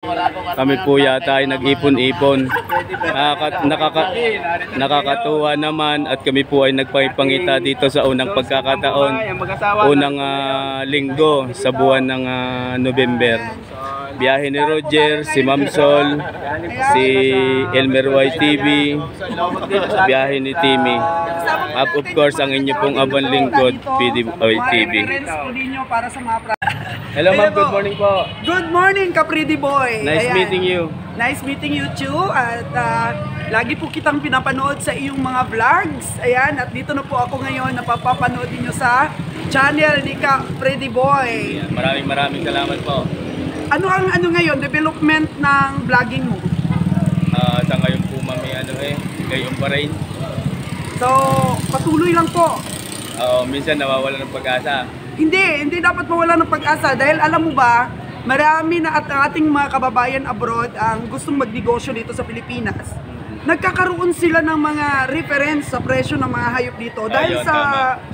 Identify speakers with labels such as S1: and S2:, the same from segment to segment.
S1: Kami po yata ay nag-ipon-ipon. Nakakatuwa naman at kami po ay nagpangita dito sa unang pagkakataon. Unang linggo sa buwan ng November. Biyahe ni Roger, si Ma'am Sol, si Elmer YTV, biyahe ni Timmy. At of course, ang inyo pong abang lingkod, PDYTV. Hello ma'am, good morning po.
S2: Good morning, Kapridi Boy.
S1: Nice meeting you.
S2: Nice meeting you too. At lagi po kitang pinapanood sa iyong mga vlogs. Ayan, at dito na po ako ngayon, napapapanood niyo sa channel ni Kapridi Boy.
S1: Ayan, maraming salamat po.
S2: Ano ang ngayon, development ng vlogging mo?
S1: Sa ngayon po mami, gayon pa rin.
S2: So, patuloy lang po.
S1: Minsan nawawala ng pag-asa.
S2: Hindi dapat mawala ng pag-asa dahil alam mo ba, marami na at ating mga kababayan abroad ang gustong magnegosyo dito sa Pilipinas. Nagkakaroon sila ng mga reference sa presyo ng mga hayop dito dahil sa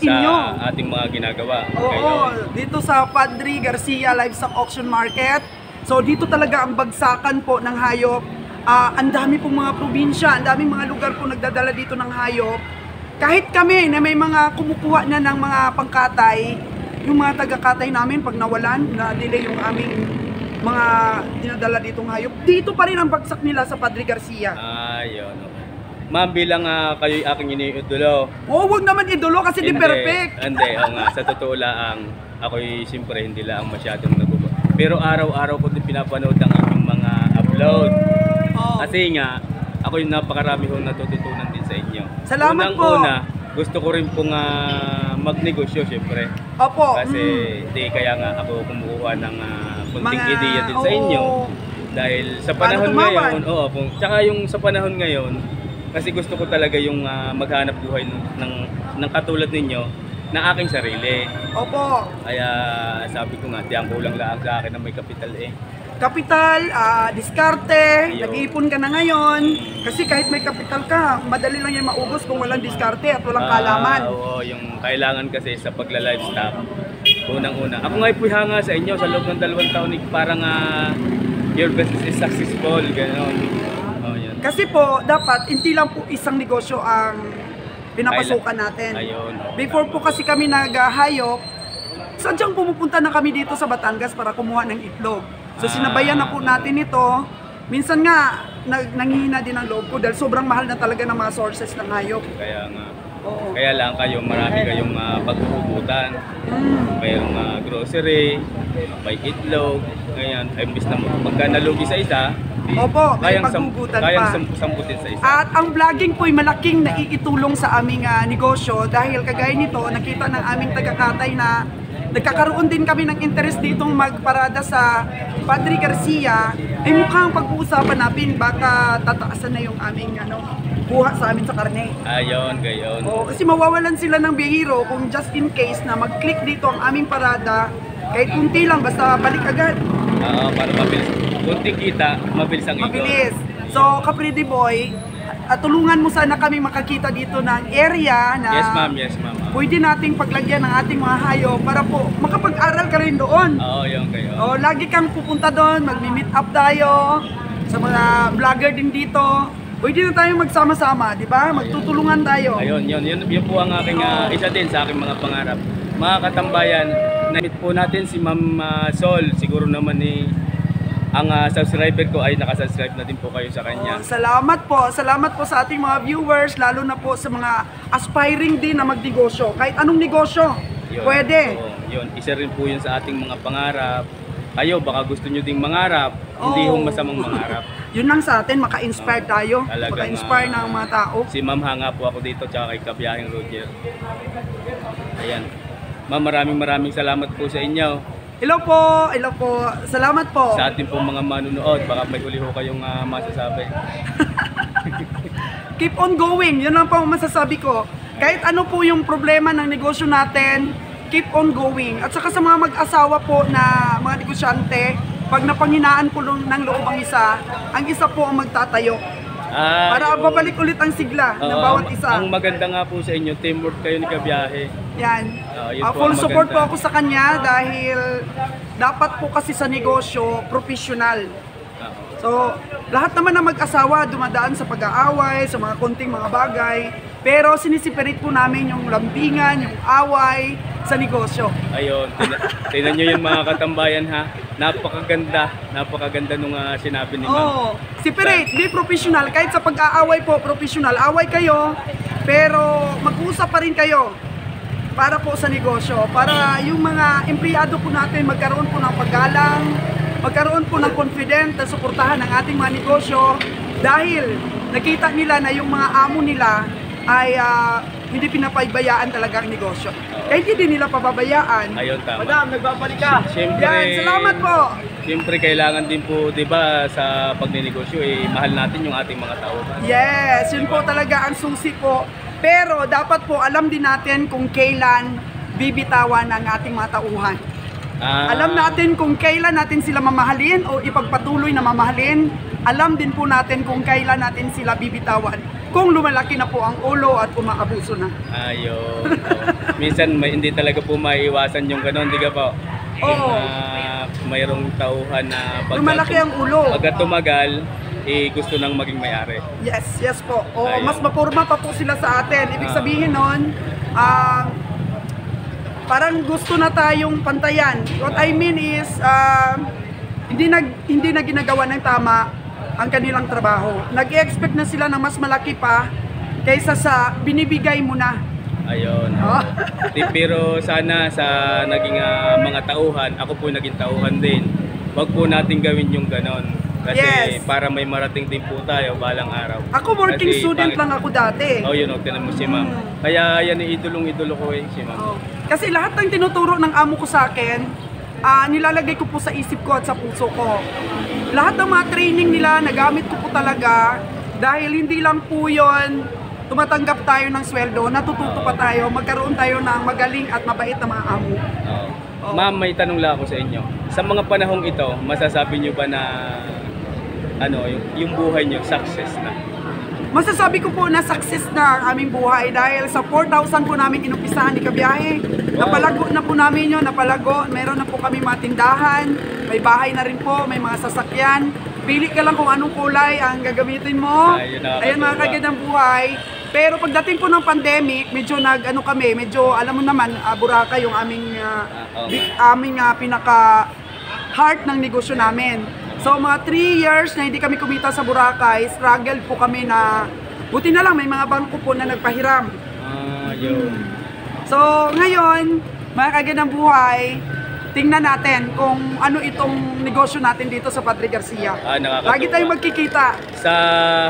S2: inyo.
S1: Sa ating mga ginagawa.
S2: Oo, dito sa Padre Garcia Livestock Auction Market. So dito talaga ang bagsakan po ng hayop. Ang dami pong mga probinsya, ang daming mga lugar po nagdadala dito ng hayop. Kahit kami na may mga kumukuha na ng mga pangkatay, yung mga taga-katay namin pag nawalan, na-delay yung aming mga dinadala ditong hayop, dito pa rin ang bagsak nila sa Padre Garcia.
S1: Ayun. Ma'am, bilang kayo'y aking iniidolo.
S2: Huwag naman idolo kasi di perfect.
S1: Hindi, nga. Sa totoo lang, ako'y siyempre hindi lang masyadong nagubo. Pero araw-araw ko din pinapanood ang inyong mga upload. Kasi nga, ako'y napakarami kong natututunan din sa inyo.
S2: Salamat po.
S1: Gusto ko rin pong magnegosyo, siyempre.
S2: Opo.
S1: Kasi kaya nga ako kumukuha ng kunting ideya din sa inyo. Dahil sa panahon ngayon, tsaka yung sa panahon ngayon, kasi gusto ko talaga yung maghanap buhay ng katulad ninyo na aking sarili.
S2: Opo.
S1: Kaya sabi ko nga, diyan kulang lang sa akin na may kapital
S2: Kapital, diskarte, nag-iipon ka na ngayon. Kasi kahit may kapital ka, madali lang yan maubos kung walang diskarte at walang kalaman.
S1: Oo, yung kailangan kasi sa pagla-livestock. Unang-una. Ako nga po hanga sa inyo sa loob ng 2 taon, parang your business is successful, gano'n. Yan.
S2: Kasi po, dapat hindi lang po isang negosyo ang pinapasukan natin.
S1: Ayun.
S2: Before po kasi kami naghahayop, sadyang pumupunta na kami dito sa Batangas para kumuha ng itlog. So sinabayan na po natin ito. Minsan nga, nanghihina din ang loob ko dahil sobrang mahal na talaga ng mga sources ng hayop.
S1: Kaya nga.
S2: Oo.
S1: Kaya lang kayo, marami kayong paghuhugutan. Mayroong grocery, may itlog. Ngayon, imbis na pagka nalugi sa isa,
S2: opo, may paghugutan pa.
S1: Kayang samputin sa isa.
S2: At ang vlogging po'y malaking naiitulong sa aming negosyo dahil kagaya nito, nakita ng aming taga-katay na nagkakaroon din kami ng interest ditong magparada sa Padre Garcia. Mukhang pag-uusapan natin, baka tataasan na yung aming buha sa amin sa karne.
S1: Ayun, gayon.
S2: Kasi mawawalan sila ng bihiro kung just in case na mag-click dito ang aming parada, kahit kunti lang, basta balik agad.
S1: Para mabilis. Kunting kita, mabilis ang ikot.
S2: Mabilis. So, Kapridi Boy, tulungan mo sana kami makakita dito ng area na
S1: Yes ma'am.
S2: Pwede nating paglagyan ng ating mga hayop para po makapag-aral ka rin doon.
S1: Yun kayo.
S2: Lagi kang pupunta doon, magmi-meet up tayo sa mga vlogger din dito. Pwede na tayong magsama-sama, di ba? Magtutulungan tayo.
S1: Ayun, yun po ang aking isa din sa aking mga pangarap. Mga katambayan, na-meet po natin si Ma'am Sol. Siguro naman ang subscriber ko ay nakasubscribe na din po kayo sa kanya.
S2: Salamat po sa ating mga viewers, lalo na po sa mga aspiring din na magnegosyo. Kahit anong negosyo, pwede.
S1: Yun, isa rin po yun sa ating mga pangarap. Kayo, baka gusto nyo ding mangarap, hindi yung masamang mangarap.
S2: Yun lang sa atin, maka-inspire tayo, maka-inspire ng mga tao.
S1: Si Ma'am hanga po ako dito, tsaka kay Kabiyahing Roger. Ayan. Ma'am, maraming salamat po sa inyo.
S2: Hello po. Salamat po.
S1: Sa ating pong mga manunood, baka may huli ho kayong masasabi.
S2: Keep on going, yun lang po masasabi ko. Kahit ano po yung problema ng negosyo natin, keep on going. At saka sa mga mag-asawa po na mga negosyante, pag napanghinaan po ng loob ang isa po ang magtatayo. Para babalik ulit ang sigla ng bawat isa.
S1: Ang maganda nga po sa inyo, teamwork kayo ni Kabiyahe.
S2: Yan. Full support po ako sa kanya dahil dapat po kasi sa negosyo, professional. So, lahat naman ng mag-asawa dumadaan sa pag-aaway, sa mga konting mga bagay. Pero sinisiperate po namin yung lambingan, yung away sa negosyo.
S1: Ayun, tingnan nyo yung mga katambayan ha. Napakaganda nung sinabi ni Ma'am.
S2: Oo, separate, be professional. Kahit sa pag-aaway po, professional. Away kayo, pero mag-usap pa rin kayo para po sa negosyo. Para yung mga empleyado po natin magkaroon po ng paggalang, magkaroon po ng confident na suportahan ang ating mga negosyo dahil nakita nila na yung mga amo nila ay hindi pinapaybayaan talaga ang negosyo. Kaya hindi din nila pababayaan.
S1: Ayun, tama.
S3: Madam, nagbabalik ka.
S1: Siyempre,
S2: Yan, salamat po.
S1: Siyempre, kailangan din po, di ba, sa pagninegosyo, mahal natin yung ating mga tao.
S2: Yes, yun po talaga ang susi po. Pero dapat po alam din natin kung kailan bibitawan ang ating mga tauhan. Alam natin kung kailan natin sila mamahalin o ipagpatuloy na mamahalin. Alam din po natin kung kailan natin sila bibitawan. Kung lumalaki na po ang ulo at umaabuso na.
S1: Ayun. Minsan hindi talaga po maiiwasan yung ganon, di ka po?
S2: Oo.
S1: Mayroong tauhan na
S2: Lumalaki ang ulo.
S1: pagka tumagal, gusto nang maging may-ari.
S2: Yes po. O,
S1: Ayun.
S2: mas mapurma pa po sila sa atin. Ibig sabihin nun, parang gusto na tayong pantayan. What I mean is, hindi na ginagawa ng tama ang kanilang trabaho. Nag-expect na sila ng mas malaki pa kaysa sa binibigay mo na.
S1: Ayun.
S2: Oh.
S1: Pero sana sa naging mga tauhan, ako po naging tauhan din. Wag po natin gawin yung ganon. Kasi
S2: Yes.
S1: para may marating din po tayo balang araw.
S2: Ako working
S1: Kasi
S2: student lang ako dati.
S1: Oh, yun, tinan mo si Ma'am. Kaya yan ang idolong-idolo ko si Ma'am.
S2: Oh. Kasi lahat ng tinuturo ng amo ko sa akin, nilalagay ko po sa isip ko at sa puso ko. Lahat ng mga training nila, nagamit ko po talaga dahil hindi lang po yun tumatanggap tayo ng sweldo, natututo pa tayo, magkaroon tayo ng magaling at mabait na mga amo.
S1: Oh. Ma'am, may tanong lang ako sa inyo. Sa mga panahong ito, masasabi nyo ba na yung buhay nyo success na?
S2: Masasabi ko po na success na ang aming buhay dahil sa 4,000 po namin inumpisahan ni Kabiyahe.
S1: Wow.
S2: Napalago na po namin yun, napalago. Meron na po kami mga tindahan, may bahay na rin po, may mga sasakyan. Pili ka lang kung anong kulay ang gagamitin mo. Ayan mga kagandang buhay. Pero pagdating po ng pandemic, medyo medyo alam mo naman, Boracay yung aming pinaka heart ng negosyo namin. So mga 3 years na hindi kami kumita sa Boracay, struggle po kami na buti na lang may mga bangko po na nagpahiram.
S1: Yun.
S2: So ngayon, mga kagandang buhay, tingnan natin kung ano itong negosyo natin dito sa Padre Garcia.
S1: Nakakatuwa.
S2: Lagi tayong magkikita.
S1: Sa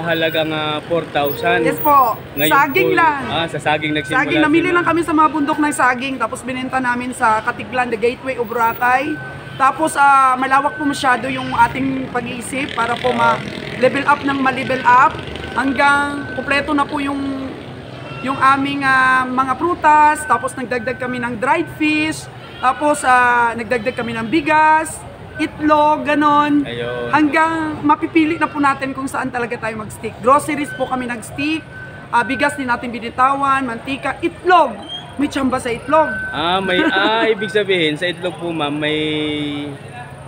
S1: halagang 4,000.
S2: Yes po,
S1: Ngayon
S2: saging
S1: po,
S2: lang.
S1: sa saging nagsimula.
S2: Saging, namili lang kami sa mga bundok ng saging, tapos binenta namin sa Katiglan, the gateway of Boracay. Tapos malawak po masyado yung ating pag-iisip para po ma-level up ng ma-level up hanggang kumpleto na po yung aming mga prutas, tapos nagdagdag kami ng dried fish, tapos nagdagdag kami ng bigas, itlog, ganon.
S1: Ayun.
S2: Hanggang mapipili na po natin kung saan talaga tayo mag-stick. Groceries po kami nag-stick, bigas din natin binitawan, mantika, itlog. May tsamba sa itlog.
S1: Ibig sabihin, sa itlog po ma'am, may,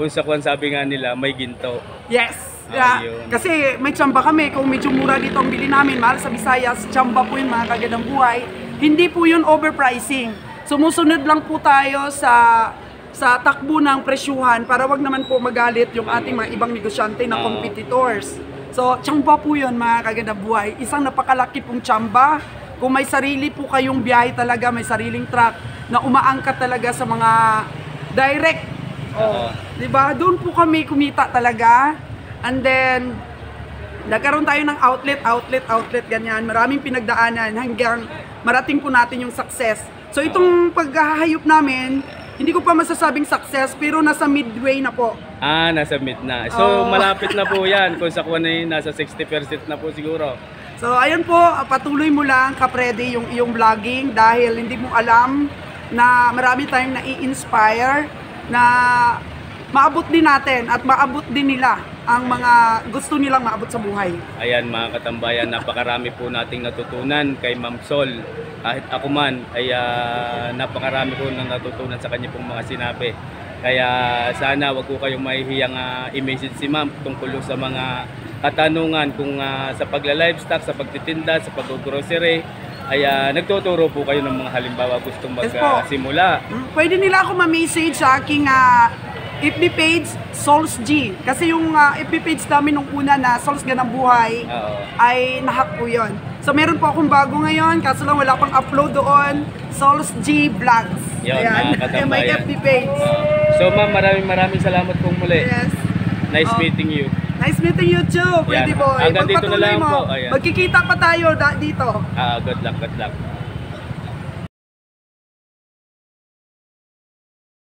S1: kung sabi nga nila, may ginto.
S2: Yes.
S1: Ayun.
S2: Kasi may tsamba kami. Kung medyo mura dito ang bili namin, mahal sa Visayas, tsamba po yun mga kagandang buhay. Hindi po yun overpricing. Sumusunod lang po tayo sa takbo ng presyuhan para wag naman po magalit yung ating mga ibang negosyante na competitors. So, tsamba po yun mga kagandang buhay. Isang napakalaki pong tsamba. Kung may sarili po kayong biyahe talaga, may sariling truck na umaangkat talaga sa mga direct. Diba? Doon po kami kumita talaga. And then, nagkaroon tayo ng outlet, ganyan. Maraming pinagdaanan hanggang marating po natin yung success. So, itong paghahayop namin, hindi ko pa masasabing success, pero nasa midway na po.
S1: Nasa mid na. So, malapit na po yan. Kung sa kuha na yun, nasa 60% na po siguro.
S2: So, ayun po, patuloy mo lang, Kaprede, yung iyong vlogging dahil hindi mo alam na marami tayong nai-inspire na maabot din natin at maabot din nila ang mga gusto nilang maabot sa buhay.
S1: Ayan mga katambayan, napakarami po nating natutunan kay Ma'am Sol. Kahit ako man ay napakarami po nang natutunan sa kanya pong mga sinabi. Kaya sana wag ko kayong mahihiyang i-message si ma'am tungkol sa mga katanungan kung sa pagla-livestock, sa pagtitinda, sa pag-grocery. Ay nagtuturo po kayo ng mga halimbawa gustong
S2: Yes po.
S1: magsimula.
S2: Pwede nila ako ma-message sa aking FB page, Souls G. Kasi yung FB page namin nung una na Souls Ganang Buhay
S1: Oo.
S2: ay nahack po yun. So meron po akong bago ngayon, kaso lang wala pang upload doon, Souls G Vlogs.
S1: Yun,
S2: Ayan,
S1: mga katambayan.
S2: may FB page.
S1: So ma'am, maraming salamat pong muli.
S2: Yes.
S1: Nice
S2: Oh.
S1: meeting you.
S2: Nice meeting you too, Pwede
S1: Yan.
S2: Boy.
S1: Hanggang dito na
S2: Pagpatuloy
S1: lang
S2: mo,
S1: po. Ayan.
S2: magkikita pa tayo dito.
S1: Good luck, good luck.